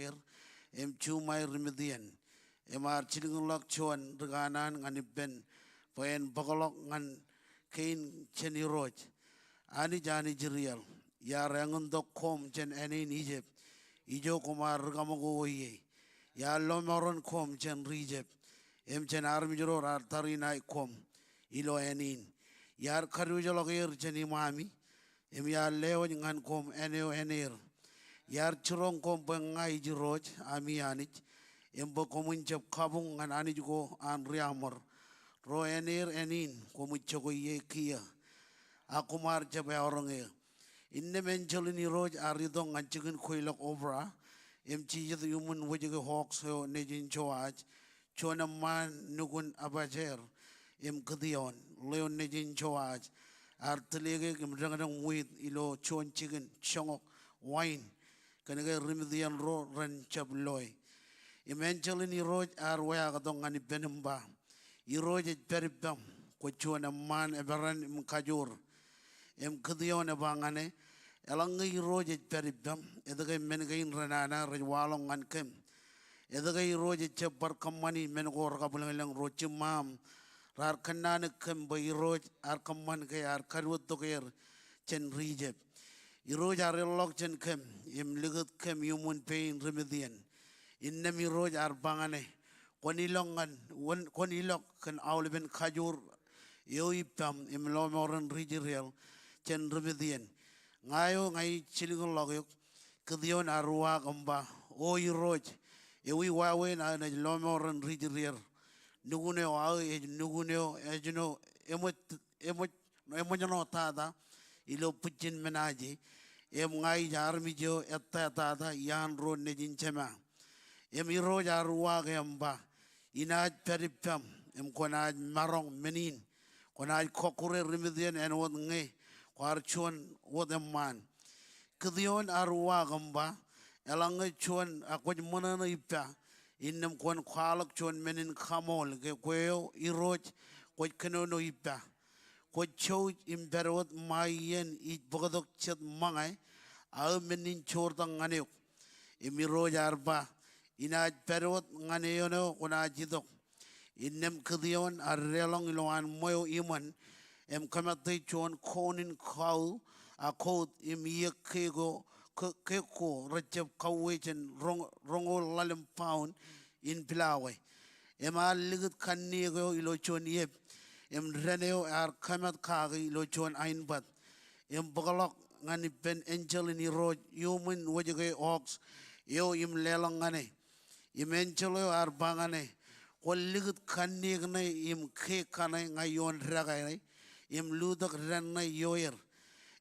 er chu mai rimedian ar chilingulak chuan reganan ngani ben poen bagalok ngan kain cheni roj ani jani jirial ya rangun dok kom chen enin Egypt ijo kumar gamago ye ya lomoron kom chen rijep chen armi joro tari nai kom ilo enin yar karujolok er chen imami ya leo ngan kom eneo ener yar churong kom bengai jiroj ami anich bo komun chep kabung ngan anich go an riamor ro ener enin komu chogo ye kia akumar chep oronge inne mencholini roj aridong anchikin koilok obra chi yed yumun wajige hawks ho nejin choaj chona man nugun abajer kadion leon nejin choaj artlege kimrangang wit ilo chon chicken chongok wine kanage rimdian ro ran chabloy eventually roj ar waya gadong ani benamba I roj peribam ko chona man ebaran mkajur kadion abangane elangi roj peribam edage mengain ranana rajwalong ankem edage roj chepar kamani mengor kabulang rochimam rar kanana kem boy roj ar kaman ke ar karwot toker chen rijep roj ar lok chen kem ligut kem yumun pain remedian innem roj ar bangane konilongan konilok kan aulben kajur yoipam lomoran rijirial chen remedian ngayo ngai chilingol logyok kedion arwa gamba o roj wi wawe na lomoran rijirial nugune wa nugune ejno emojono tada ilo puchin menaji ngai jarmi jo etta tada yan ro nejin chema iro jarwa gamba inaj peripam konaj marong menin konaj kokure remedian en won nge kwar chon wodman kedion arwa gamba elange chon akwaj monana ipa innem kon kwalak chon menin khamol ke kweo iroj kwaj kenono ipa kwaj chow imperot mayen I bogadok chet mangay menin chordang nganeok imiroj arba inaj perot nganeyono konajidok innem kedion arrelong iloan moyo iman kamatay chon konin kaw akot yekego keko rachep kawechen rongo lalim pound in Pilawe al ligut kannigo ilo chon yep reneo ar kamat kagi ilo chon ainbat bagalok ngani pen angel in roj yumun wajige ox yo lelang ngane angelo ar bangane kol ligut kannigne ke kanay ngayon ragay ludak ranna yoyer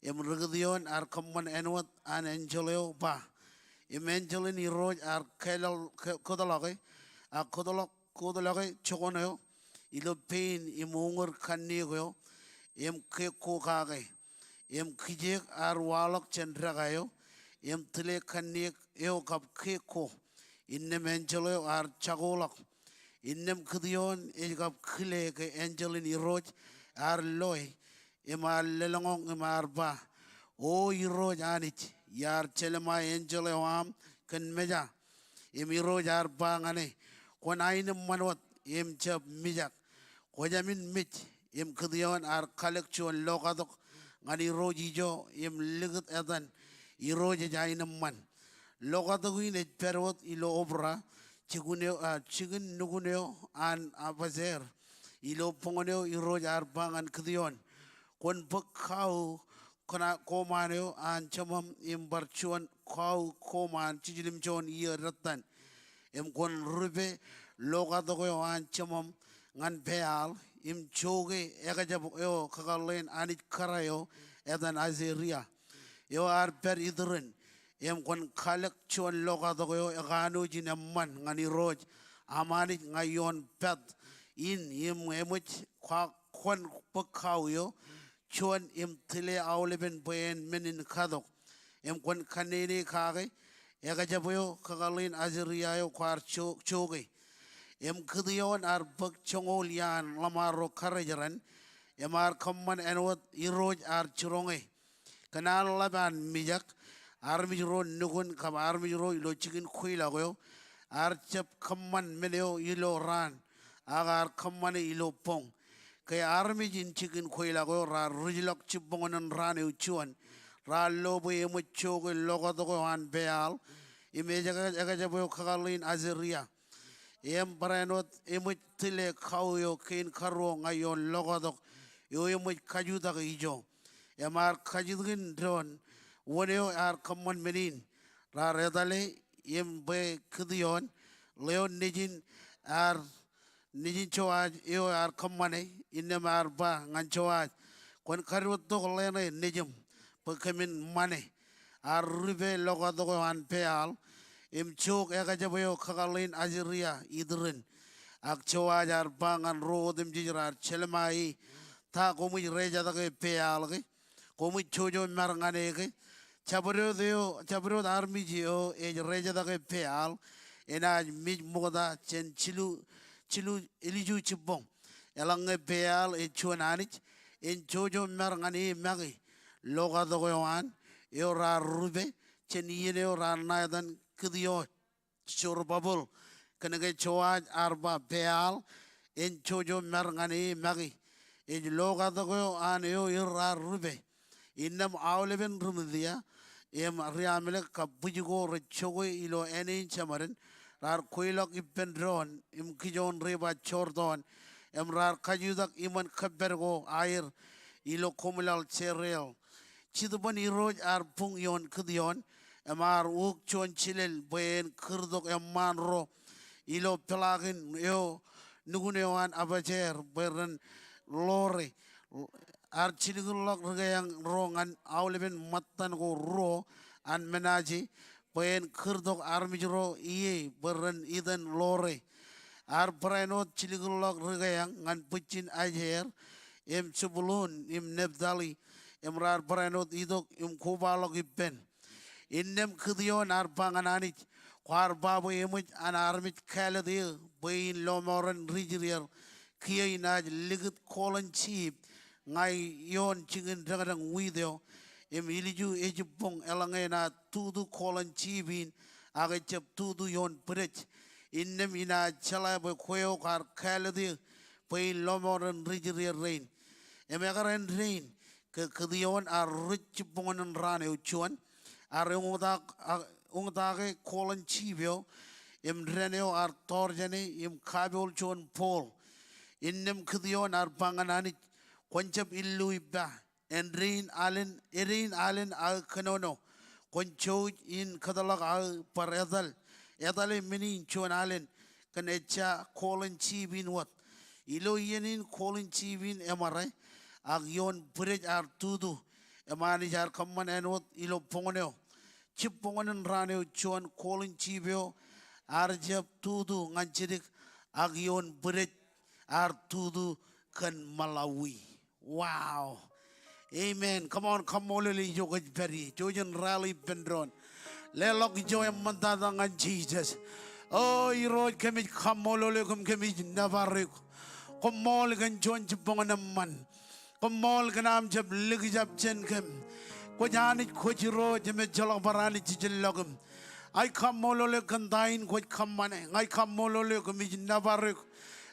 regdion ar common enwat an angelo ba angelo ni roj ar kelal kodaloge a kodaloge chogono ilo pain mungur kannigo ke ko kage kijek ar walok chendragayo tile kannik yo kap ke ko innem angelo ar chagolok innem kdion kap kile ke angelo ni roj ar loy lelongong ba o roj anich yar chelema angelo am kan meja roj ar bangane kon ainem manwat chap mijak kojamin mich kdion ar collection lokadok ngani rojijo ligut edan roj jainem man lokadok ine perwot ilo obra chiguneo chigun nuguneo an abazer ilo pongoneo roj ar bangan kdion kon pekau kona komaneo an chamam barchuan kau koman chijilim chon ratan kon rube lokadok an chamam ngan peal choge egajab yo kakalen anit karayo edan azeria yo ar per idren kon kalak chon lokadok yo egano jinamman ngani roj amanit ngayon pet in emuch kon pekau yo chon tile auleben boyen menin kadok kon kanene kage egajab yo kakalen azeria yo kwar choge kdion ar bak chongol yan lamaro karajaran ar common enwat iroj ar churonge kanal laban mijak armijro nugun kam armijro ilo chicken kuilagoyo archap kamman meneo ilo ran agar kammane ilo pong kaya armijin chicken kuilagoyo ra rujilok chibongonan ran uchuan ra lobo emuchogo logodogo an beal imejaga jabo kagalin azeria em paranot emut tile kauyo kin karo ngayon logodok yo emut kajuda ijo emar kajudgin dron woneo ar common menin ra redale em be kdion leon nijin ar nijin choaj yo ar commane inemar ba ngan choaj kon karut to lene nijum pekamin mane ar ribe logodok an peal im chok ega jaboyo kagalin aziria idrin ak chowajar bangan rodim jirar chelmai ta komu reja dage pealge komu chojo marngane chabro army jio e reja dage peal ena mij moda chen chilu eliju chibong elange peal e chonanich en chojo marngane magi loga dogoan yo ra rube chen yene ra nadan kdiyo chorbabul kanage choaj arba peal en chojo marngani magi en loga dogo an yo ira rube innam awleben rumdia em riamele kabujugo rechogo ilo enin chamarin rar koilok ipendron im kijon reba chordon em rar kajudak iman kabergo air ilo komulal cherel chidban iroj ar pung yon kdiyon emar uk chon chilel ben kurdok eman ro ilo pelagin yo nugunewan abajer beren lore ar chiligulok regayang rongan awleben matan go ro an menaji ben kurdok armijro iye beren iden lore ar prenot chiligulok regayang ngan puchin ajer em chubulun im nebdali emrar prenot idok im kobalok iben innem kdiyon ar pangananich kwar babu emuj an armit kaladi bain lomoran rijrier kiyainaj ligit kolan chip ngai yon chingin rangadang video em iliju ejipong elangena tudu kolan chibin agachap tudu yon prech innem ina chala boy koyo kar kaladi bain lomoran rijrier rain emagaran rain kdiyon ar rich pongan rane uchuan ar ungdage kolan chibyo im reneo ar torjane im kabol chon pol innem kdiyon ar panganani konchap illu ibba en erin alen al kanono koncho in kadalak al par edale mini chon alen kanecha kolan chibin wat ilo yenin kolan chibin emare agyon bridge ar tudu emani jar kamman enot ilo pongoneo chip pongonen raneo chon kolan chibyo arjab tudu nganchirik agyon bridge ar tudu kan Malawi. Wow. Amen. Come on, come on, lili jogaj beri. Jojan rally bendron. Lelok joy mantada ngan Jesus. Oh, iroj kemij kamolole kum kemij navarek. Komol kan jon chipongan man. Komol kan am jab lig jab chen kem. Kojani kojiro jeme jalok barani chijilogum. I kamolole kan dain koj kamane. I kamolole kemij navarek.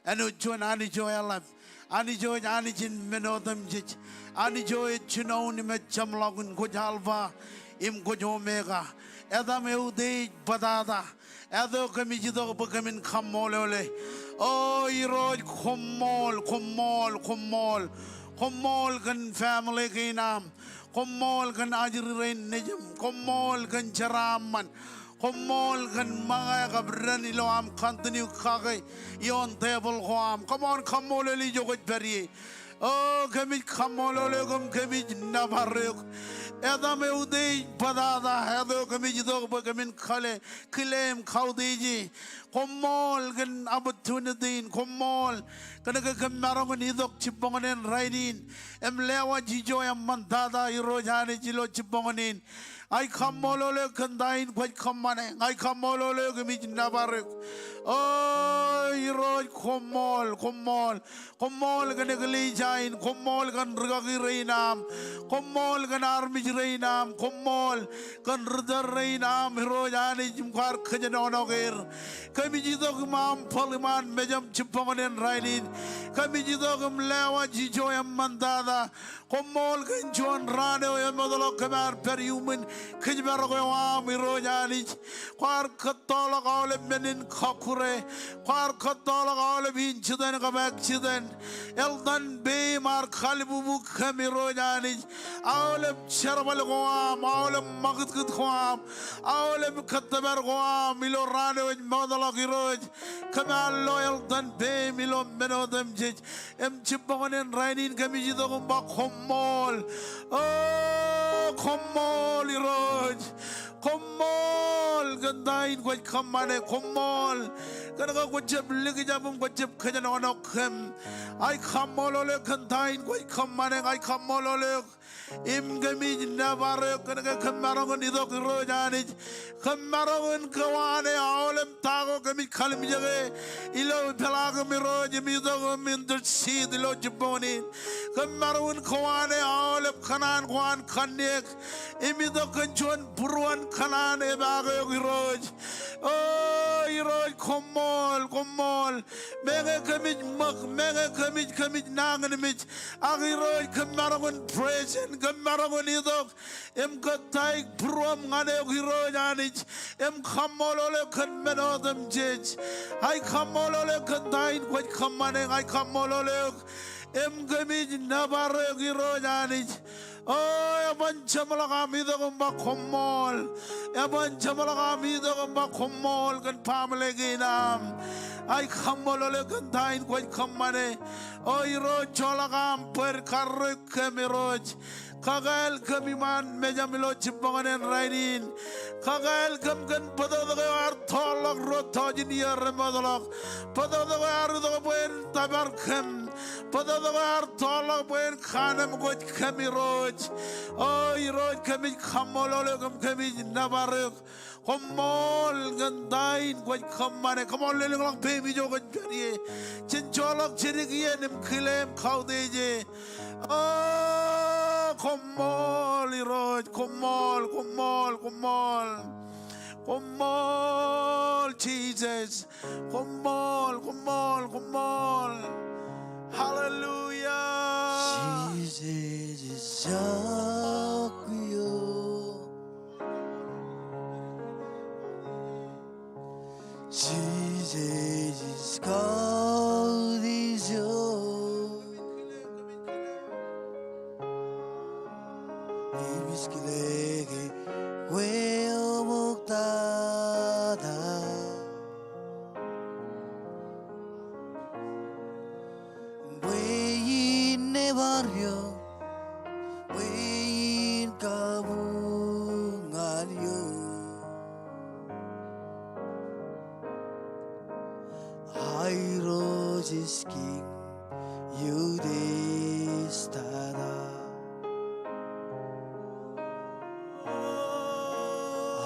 Anu jon ani joy alap. Ani joy ani jin menodam jij. Ani joy chinon me chamlagun kojalva im kojomega. Edam eude badada. Edo kamijido bakamin kamolole. Oh, iroj komol kan family kinam. Komol kan ajrin nejum. Komol kan charaman. Komol kan mga kabran ilo am continue kagay yon table hoam. Come on, kamolole jogot beri. Oh, kami kamolole kami nabarek. Edam eude badada. Edo kami jidok bakamin kale kilem kaudeji. Komol kan opportunity. Komol kan kamarangon idok chipongonin rainin. Emlewa jijo em mandada irojani jilo chipongonin. I come molole kandain quite common. I come molole gumij nabarek. Oh, Iroj Komol gan Galijain, Komol gan Ragagi Rainam, Komol gan Armij Rainam, Komol gan Rudar Rainam, Hirojani Jimkar Kajanonogir, Kamijidog Mam Poliman, Mejam Chipongan and Rainin, Kamijidogum Lewa Jijoyam Mandada, Komol gan John Rano and Modolo Kamar per human, Kijaragoam, Hirojani, Quar Katolog Olive Menin Kokure, Quar Katolog Olive Inchuden of accident, Eldan Bay Mark Halibu Kamirojani, Olive Cherabalagoam, Olive Magatkuam, Olive Katabargoam, Milorano and Modologi Road, Kamal Loyal Dan Bay, Milo Meno them Judge, M. Chipon and Rainin Kamijidogum Bakomol. Oh, Komol Road. Komol gandain kwaj kamane komol kanaga kwajab ligijabum kwajab kajan onokem ay kamol ole gandain kwaj kamane ay kamol ole im gamij navare kanaga kamarangon idok rojanij kamarangon kawane olem tago gamij kalim jage ilo pelago miroj midog mindur sid ilo jiboni kamarangon kawane olem kanan kwan kanek imidok kanjon buruan kanan ebago iroj oh iroj komol mega kamij mak mega kamij nangan mij agiroj kamarangon present kamarangon idok em katay buruam ngane iroj anij em kamolole kan menodem jej ay kamolole kan dain kwaj kamane ay kamolole em kamij nabare iroj anij oh, yaban chamalaga midogum ba komol, yaban chamalaga midogum ba komol kan pamle ginam, ay kamolole kan tain kwaj kamane, oh iro cholagam per karuk kemiroj. Kagal kamiman mejamilo chibangan rainin kagal kamkan padadaga artolog rotojin yarmadolog padadaga ardo buen tabarkem padadaga artolog buen khanam goj kamiroj oh iroj kamij kamolologam kamij nabaruk komol gandain goj kamane komol lelang pemi jogan jariye chincholog chirigiye nim khilem khaudeje oh komol iroj komol Jesus komol hallelujah Jesus is Jacuyo Jesus is God is your Ibiskilege Weo Muktada Bueyin ne barrio Bueyin kabungalyo Hairos is king Yudhisthira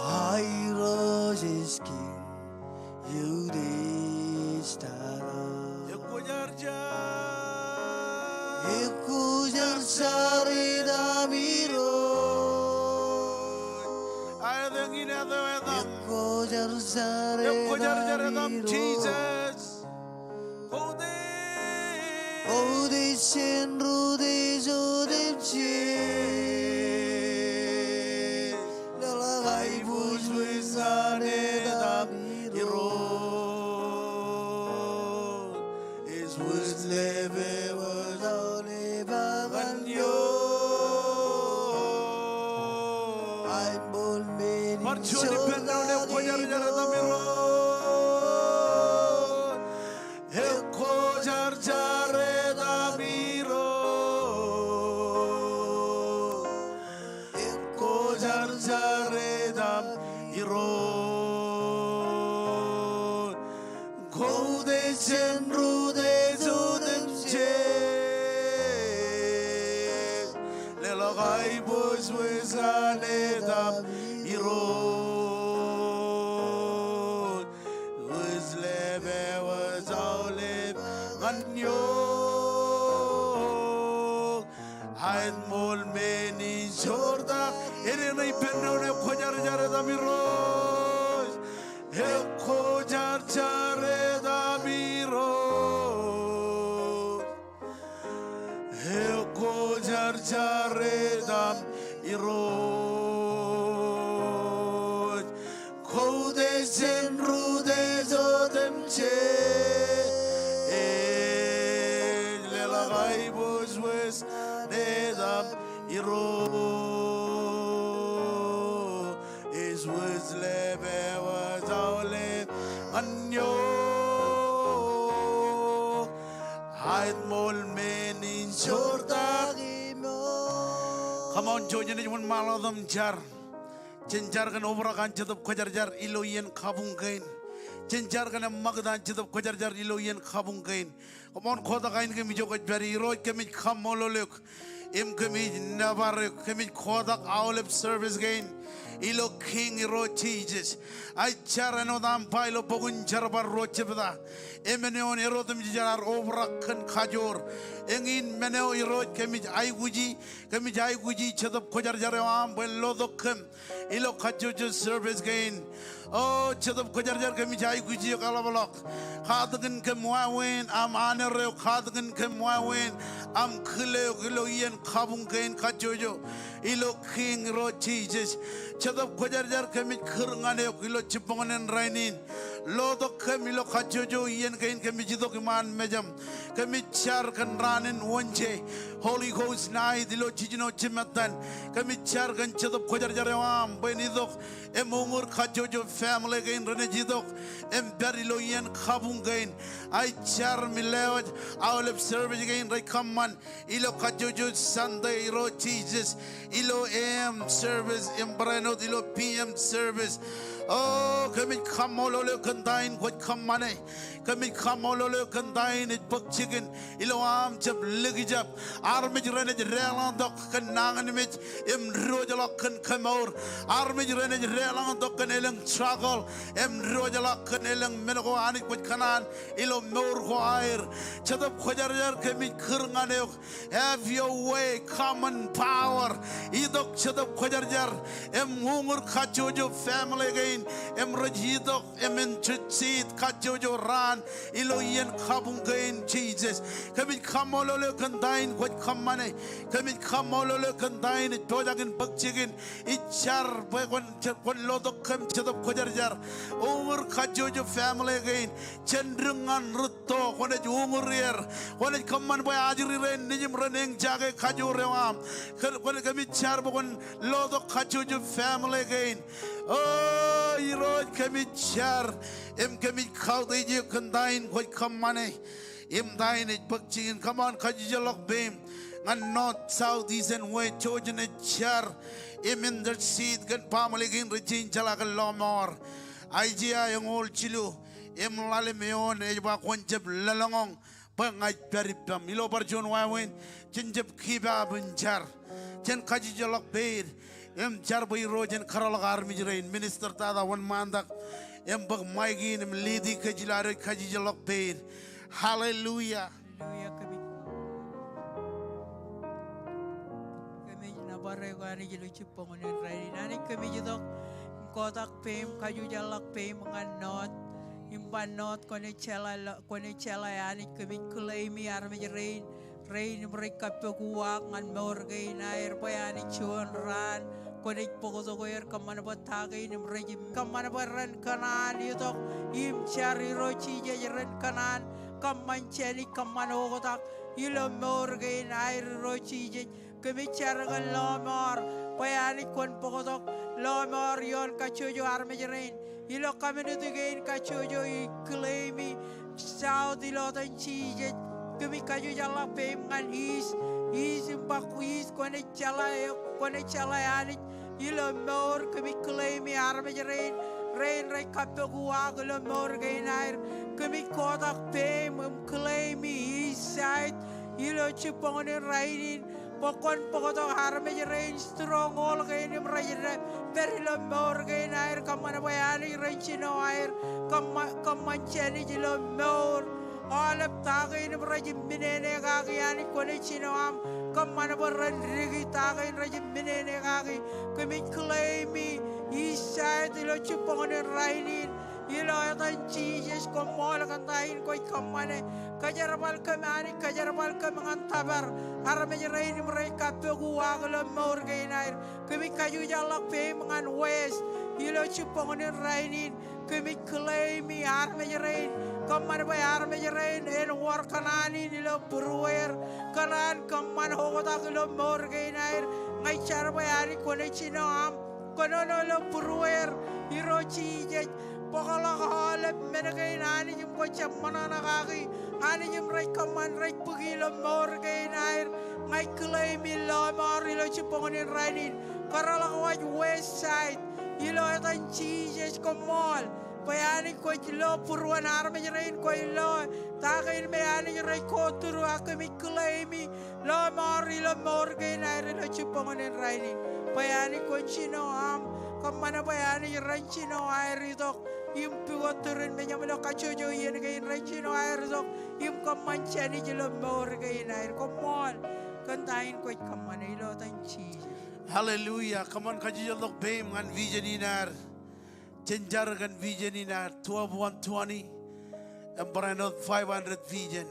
Hairos is king Yudhisthira Ekujar saridamiro Ekujar saridamiro Jesus Ode senrude jodemche Lalagai bujwizane damiro Is was leve was ole baganyo I'm born many Marchoni pendaune kojar jara damiro Ekojar jare damiro Ekojar jare damiro Gode senrude jodemche Lelagai bozwezane damiro Was leve was ole Ganyo Haid mol meni jorda Ere nai penone khojar jare da miros Eko jar jare da miro Eko jar jare da miro Kode sen rude zodem che Lela gai bos wes nedam iro Is was leve was ole anyo Haid mol menin jorda Come on join in one maladam jar Jenjar kan obra kan chedap khojar jar iloyen khabung kain Jenjar kan magdan chedap khojar jar iloyen khabung kain Come on khoda kain ke mijo kaj bari roj ke mij khamololuk Im ke mij nabar ke mij khoda aulep service gain Ilo king ro Jesus I charano dam pailo pogun charbar ro chebda Emeneon erodum jar obra kan khajor Engin meneo iro kemij ai guji chedap khojar jare am bel lodokhem ilo khajojo service gain oh chedap khojar jar kemij ai guji kalabalok khadgen kem wawen am anere khadgen kem wawen am khile ilo yen khabung gain khajojo ilo king ro Jesus chedap khojar jar kemij khirngane ilo chipongen rainin lodokhem ilo khajojo yen gain kemij dokman mejam kemij char kan ranin wonje Holy Ghost night ilo chijino chimatan kami char kan chedap khojar jarewam benidok emungur khajojo family gain rene jidok em berilo yen khabung gain I char milewaj aulep service gain rekaman ilo khajojo Sunday ilo Jesus ilo AM service embrano ilo PM service oh kami khamolole kandain khoj khamane kami khamolole kandain it bak chicken ilo am chap ligijap armij rene relang dok kenangan mit em rojala kan khamor armij rene relang dok kan eleng struggle em rojala kan eleng menko anik khoj kanan ilo mor ko air chadap khojar jar kami khirngane have your way common power idok chadap khojar jar em ngungur khajojo family gain em rajidok em enchit khajojo ran ilo yen khabung gain Jesus kami khamolole kandain khoj khamane kami khamolole kandain tojagin bakchigin ichar kon lodok kam chadap khojar jar over khajojo family gain chendrungan rutto kone jungurier kone khamman boy ajri ren nijim reneng jage khajurewam kone kami char bokon lodok khajojo family gain oh iroj kami char em kami khawdeji kandain khoj khammane em dain bakchigin come on khajijalok bem and north south east and west chosen a char em in the seed gan family gain regin chalagal lomor Aijia yang ol chilu em lale meon e ba konjep lalangong pangai peripam ilo barjon wawen chenjep khiba bunjar chen khaji jalak beir em jar boy rojen kharalak army jrein minister tada one mandak em bag maigin em lidi kajilare khaji jalak beir hallelujah kami nabare gani jelu chipong ni rai nani kami jidok kotak pem kaju jalak pem nganot imbanot kone chala yani kami klaimi arme rain mereka peguak ngan morgai nair bayani chuan ran kone pokoso goyer kamana batagai ni mereka kamana baran kanan yutok im cari roci jajaran kanan kaman celi kamana otak ilo morgai nair roci jaj kami cari kan lomor bayani kon pokoso lomor yon kacujo arme rain ilo kami nutu gain kacujo klaimi south ilo tan cije kami kaju jala pem ngan is imbaku is kone chala yani ilo mor kami klaimi arme rain rai kapegua ilo mor gain air kami kotak pem klaimi is side ilo chipongone rainin pokon pokoto arme rain strong all gain rain very low more gain air kamana bayani rain chino air kaman cheni jilo more all halap tagay ni rajim minene kaki ani kone chinoam kamana baran rigi tagay rajim minene kaki kami claimi isay tilo chupong ni rainin ilo atan Jesus komol kantain koy kamane kajarabal kami mengantabar aramejerain mereka peguwa gelam morgainair kami kaju jalak pe mengan west ilo chupong ni rainin kami claimi aramejerain kaman bay aramejerain en war kanani nilo berwer kanan kaman hogota ilo morgainair ngai cara bayari kone chinoam kono lo berwer iro Jesus Pokoklah halap menegain ani jum kocam mana nakaki ani jum rai kaman rai pergi lemor kain air ngai kelai milo mari lo cipongonin rainin karalah waj west side ilo etan Jesus komol bayani ko lo purwan arme jerain ko lo tagain bayani rai ko turu aku mi kelai mi lo mari lemor kain air lo cipongonin rainin bayani ko chino am kamana bayani rai chino air itu impi waturin menyamelo kacojo yen kain rachino air sok im kamanchani jelo mor kain air komol kantain ko kamana ilo tanchi Hallelujah. Come on, kaji lok bem ngan vision inar. Cenjar kan vision inar 12-120. Embarano 500 vision.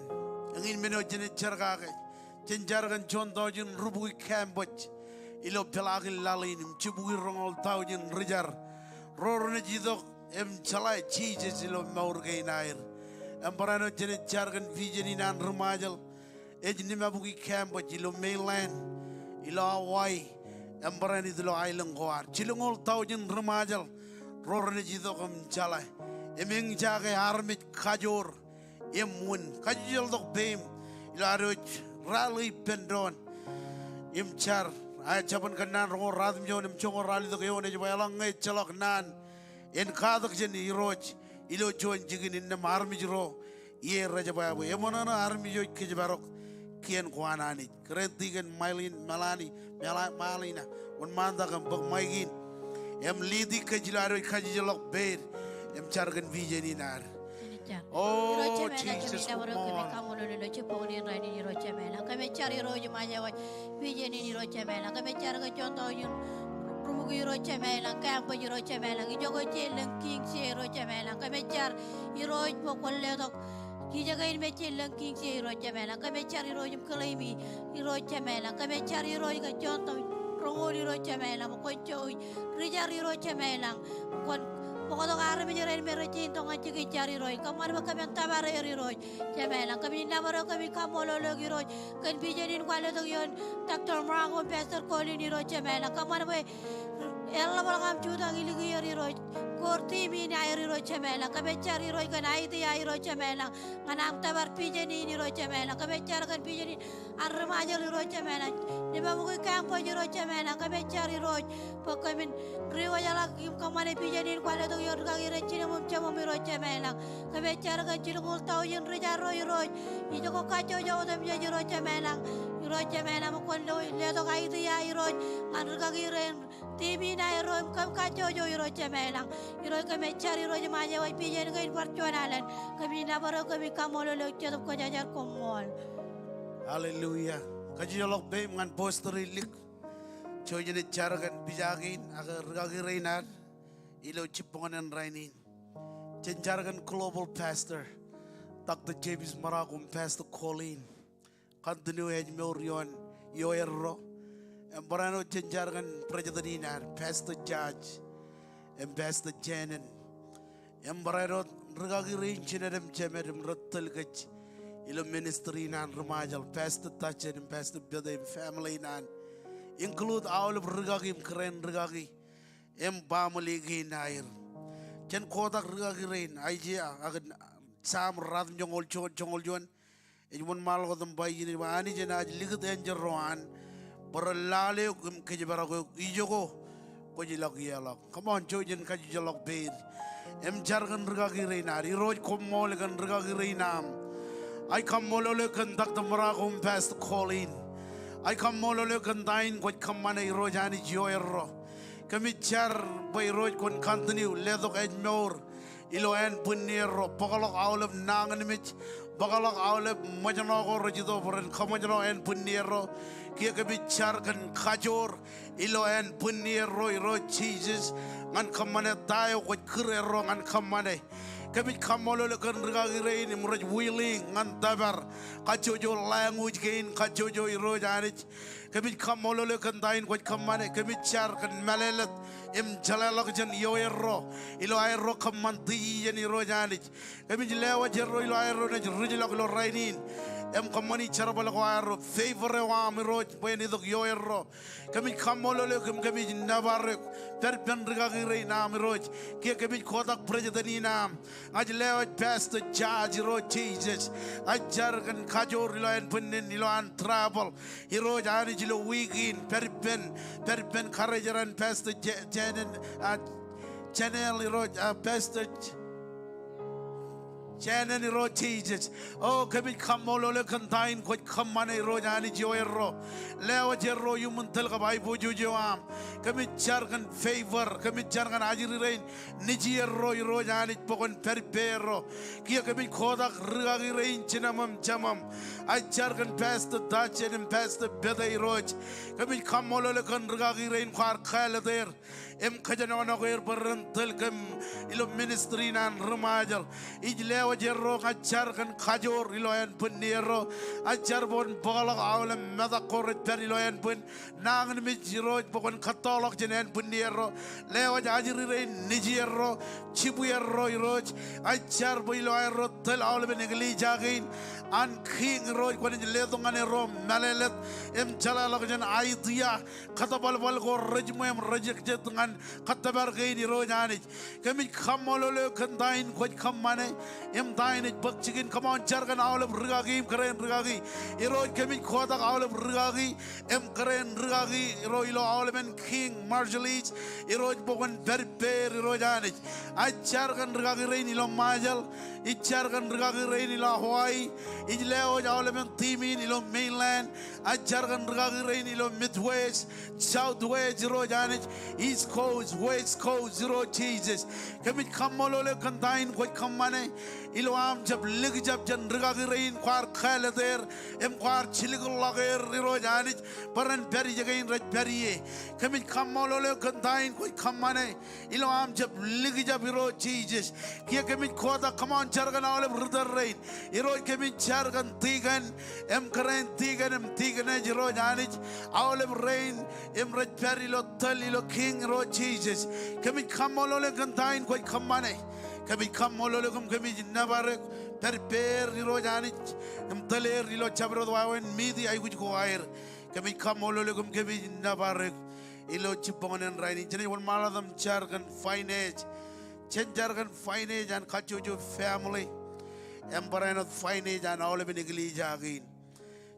Angin meno jenet cerkake. Cenjar kan contoh jen rubui kambot. Ilo pelagil lalin cibui rongol tau jen rejar. Rorone jidok chalai Jesus ilo maur kainair. Embarano jenet jarkan vision inan remajal. Ejnima buki kambot ilo mainland. Ilo Hawaii. Embarani ilo island goar. Cilungol tau jen remajal. Rorone jidok chalai. Emeng jaga armit kajor. Emun kajil dok bem. Ilo aroj rally pendon. Imchar. Ay capan kanan rongo radm jon imchongo rally dok yon ejo bayalang ngay chalak nan. En kadak jen iroj ilo jon jigin inna army jiro ye raja bayabu emonana army jo kejabarok kien kwanani krentigen mailin malani malina on manda kan bak maigin em lidi kejilaro kajilok ber em chargan vision inar oh Jesus kami kamu lolo ceponi rani roche mela kami cari rojo maja vision ini roche mela kami cari ke contoh Rugi roche melang, kampo roche melang, ijogo chelang king se roche melang, kami car iroj pokol ledok, kijagain me chelang king se roche melang, kami car iroj kelaimi iroche melang, kami car iroj ka contoh rongoli roche melang, kon coy rijar roche melang, kon pokok arme jeren merecin tong aja ke cari iroj, kamar kami tabar iroj, cemelang kami nabaro kami kamolo lagi iroj, kan bijanin kuala dok yon taktor merago pastor kolin iroj cemelang, kamar be Ella balagam juda ngiligi yari roj korti mi ni ayri roj cemela kabe cari roj kan aiti ayri roj cemela nganam tabar pijeni ni roj cemela kabe cari kan pijeni arremaja li roj cemela ni babu ko kampo ni roj cemela kabe cari roj pokoknya riwa jala kim kamane pijeni ko ale to yor kagi recine mum cemo mi roj cemela kabe cari kan cilungul tau yen reja roj ijo ko kaco jo dem jadi roj cemela roj cemela mo kon lo le to aiti ayri roj an kagi ren TV na iro kam kaco jo iro cemelang iro kami cari iro jemaja wai pijen kain perjuangan kami nabaro kami kamolo lo cetup ko jajar komol Hallelujah. Kaji lok bem ngan poster lik. Chojene chargan bijagin agar gagi reinar ilo cipongan rainin. Cenjargan global pastor Dr. James Maragum Pastor Colin. Continue ej morion yoerro. Embarano cenjargan prajadaninar Pastor Judge and Pastor Janen. Embarano regagi rincinadem cemedem rotel gach ilo ministry nan remajal Pastor Tachen and Pastor Bede family nan include all of regagi keren regagi embamuli nair chen kotak regagi rain aja agan sam rat jongol jon ejmon mal ko dum bayini wani jena ligat enjer roan Berlale kejebarago ijogo pojilak yalak. Come on, jojen kajijalak beir. Jargan regagi reinar. Iroj komol gan regagi reinam. I come molole kan Dr. Maragum Pastor Colin. I come molole kan dain kot kamana irojani joyero. Kami char by roj kon continue ledok ejmor. ilo en puniro pagalak aulab nanganimich bagalak aulab majano rojido foren kamajano en puniro kia kebicar kan kajor ilo en puniro iro Jesus ngan kamane tayo ko kurero ngan kamane kami kamolo le kan rigagi rein muraj willing ngan dabar kajojo language gain kajojo iro janich kami kamolo le kan dain ko kamane kami char kan malelet im jalalak jan yoero ilo aero kamanti jan iro janich kami lewa jerro ilo aero ne rijilak lo rainin em kamani charabal ko aero favor wa miro beni dok yoero kami kamolo le kami nabarek per pen rigagi rein na miro kia kami kodak president nam aj lewa pastor judge iro Jesus ajar kan kajor ilo en punin ilo an travel iro jani jilo weekend per pen karajaran pastor channel iro pastor Channel iro Jesus oh kami kamolo le kantain ko kamane iro jani joero lewa jerro yumuntel ka bai bojo joam kami jargan favor kami jargan ajiri rein niji iro iro jani pokon perpero kia kami kodak rigagi rein chinamam chamam I jargan pastor dachen and pastor beda iro kami kamolo le kan rigagi rein kwar khale der em kajana na goer berentel kem ilo ministry nan remajar ijle wajerro kacar kan kajor ilo en puniro ajar bon balak awlam meda korit per ilo en pun nangan mijiro pokon katolok jenen puniro lewa jajiri rein nijiro chibuyero iro ajar bo ilo ero tel awlam negli jagin an king ro kon ledongane ro malelet em jalalok jen idea katabal bal go rejmem reject dengan katabar gaini ro jani kami kamolo le kandain ko kamane em dain bakchigin kamon jargan awlam rigagi karen rigagi iro kami khoda awlam rigagi em karen rigagi iro ilo awlam king marjalis iro bogon berber iro jani ajargan rigagi rein ilo majal ijargan rigagi rein ilo Hawaii ijleo awlam timin ilo mainland ajargan rigagi rein ilo midwest southwest iro jani east coast west coast iro Jesus kami kamolo le kandain ko kamane ilo am jab lig jab jan rigagi rein kwar khale der em kwar chiligul lager iro jani paran peri jagain raj periye kami kamolo le kandain ko kamane ilo am jab lig jab iro Jesus kia kami khoda kamon jargan awle brother rein iro kami jargan tigan em karen tigan em tigan iro jani awle rein em raj peri lo tal ilo king iro Jesus kami kamolo le kandain ko kamane kami kamolo le kami nabarek perper iro jani em taler ilo chabro wawen midi ay guj ko air kami kamolo le kami nabarek ilo chipongen raini jeni won maladam jargan finance chen jargan finance and kachojo family embarana finance and all of negli jagin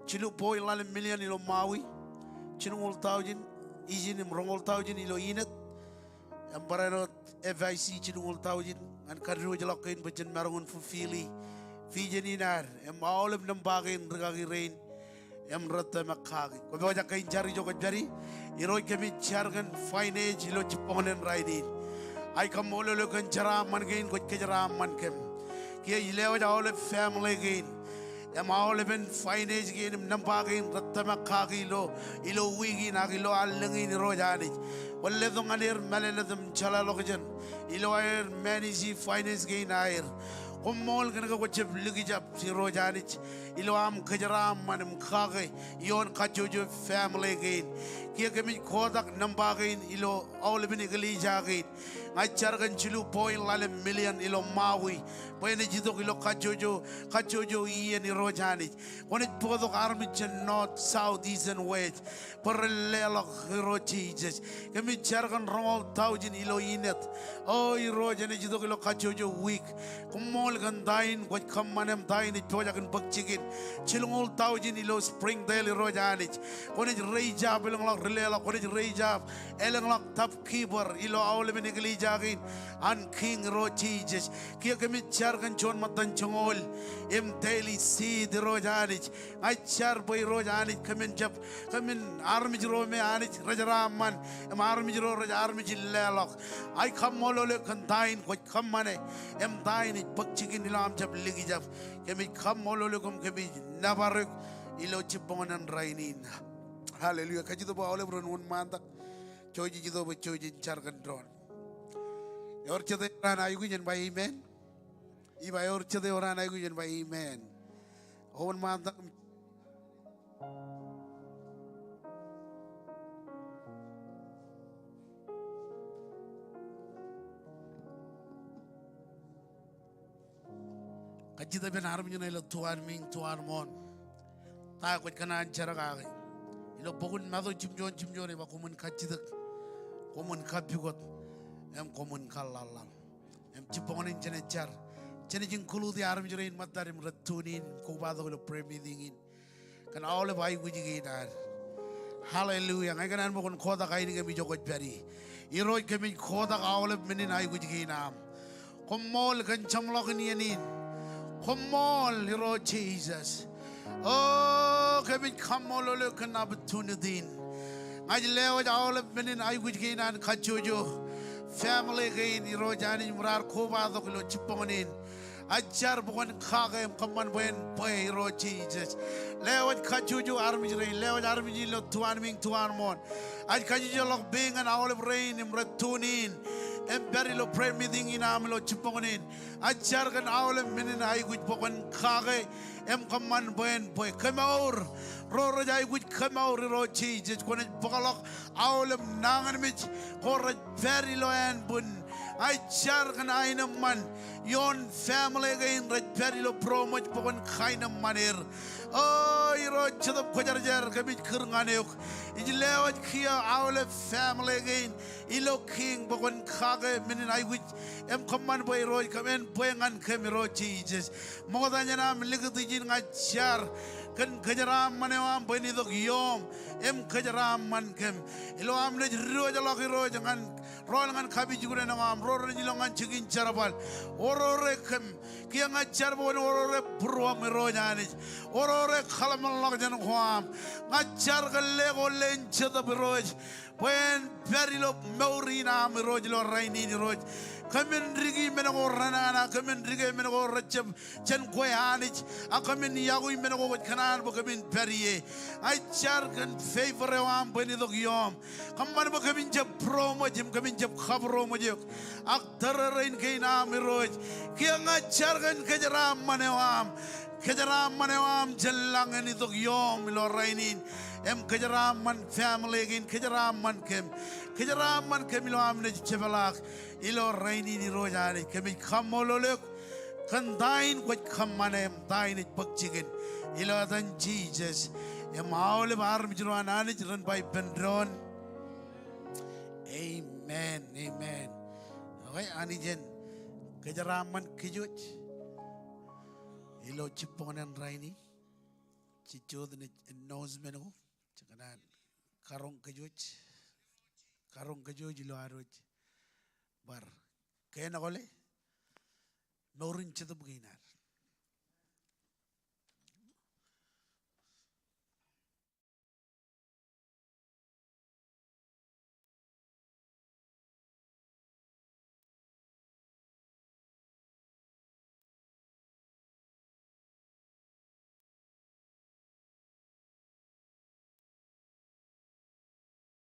chilu boy lan million ilo mawi chinul thousand izin rongol thousand ilo inet embarana FIC chinul thousand and karno jalakin bajan marangun fulfili fijeninar em all of them bagin rigagi rain em ratta makagi ko baja kain jari jogo jari iro kemi jargan finance ilo chiponen raini ay kamolo lo kan jara man gain ko jara man kem kia ilewa all family gain em all even finance gain namba gain ratta makagi ilo wigi na ilo allengi ro jani walle dong anir malenadum chala lokjen ilo air manage finance gain air Kumol kan ko chep ligi jap si rojanich ilo am kajara manam khage yon kajojo family gain kia kemi khodak namba gain ilo all bin gali jagain ngachar kan chilu point lale million ilo mawi pene jito ilo kajojo ien rojanich onit podok army chen north south east and west parallel ro Jesus kemi jargan rongol thousand ilo inet oh rojane jito ilo kajojo week kumol kan dain ko kammanem dain toja kan bakchigin chilungol thousand ilo springdale rojanich onit reija belong lela onit reija elong lak tap keeper ilo awle menegli yagin an king ro Jesus kia kami charkan chon matan chongol daily seed ro janich ai char boy ro janich kamin jab kamin army ro me anich rajaraman army ro army lelok ai kamolo le kantain ko kamane dain bakchikin ilam jab ligi jab kami kamolo le kami nabaruk ilo chipongan rainin. Hallelujah. Kajido ba ole bron un mandak choji jido ba choji charkan dron. Yor chede ran ayu jen ba amen. Iba yor chede ran ayu jen ba amen. On mandak kajido ben armi na ilo tuan ming tuan mon. Ta ko kanan charaka. Ilo pokun mado chimjon ba komun kachidak komun kapigot komun kallalal chipongonin chene char chene jing kulu di aram jrein matarim ratunin ko bado ko premi dingin kan awle bai guji dar. Hallelujah ngai kanan mo kon khoda kai ni mi jogot pari iroi kemi khoda awle menin ai guji nam komol kan chamlok ni anin komol iro Jesus. Oh, kami kamololo kanab tunidin. Ngaji lewa jawle menin ay gujgin an kachujo. Family gain irojani murar koba doklo chipongonin. Ajar bukan kagem kaman buen boy ro Jesus. Lewa kachujo army rain lewa army lo tuan ming tuan mon. Aj kachujo lok bing an awle rain imretunin. Beri lo pray meeting inam lo chipongonin. Ajar kan awle menin ay guj bukan kage. Kaman boen boy kemaur ro rajai guj kemaur ro Jesus kone pokalok awlem nangan mich kore very low and bun I char kan aina man yon family gain raj very low pro much pokon kaina manir oh iro chadap kojar kamich kurnganeuk ijlewat kia awle family gain ilo king pokon kage minin I guj kaman boy ro kamen boengan kemiro Jesus mogadanya nam ligdi ngachar kan kajaram manewam bani dok yom kajaram man kem ilo amne ro jalok ro jangan ro ngan khabi jugure namam ro jilongan chigin charabal orore kem kia ngachar bon orore purwa ro nyani orore khalam lok jan kham ngachar galle go lenche da broj when perilo maurina ro jilo raini ro kamen rigi menago ranana kamen rigi menago racham chen koyanich akamen yagu menago kanan bo kamen periye I char kan favor am bani dog yom kaman bo kamen jab promo jim kamen jab khabro mo jok aktar rain kaina miroj kianga char kan kajram manewam jallang ani dog yom lo rainin kajaram man family gin kajaram man kem lo amne chebalak ilo raini ni rojani kemi kamololek kan dain kwat kamanem dain bakchigen ilo dan Jesus maule bar mijruana ni ran by pendron amen okay ani jen kejaraman kejuj ilo chiponan raini chichod ni announcement ko chakanan karong kejuj lo aroj bar kaya na kole naurin chito buginar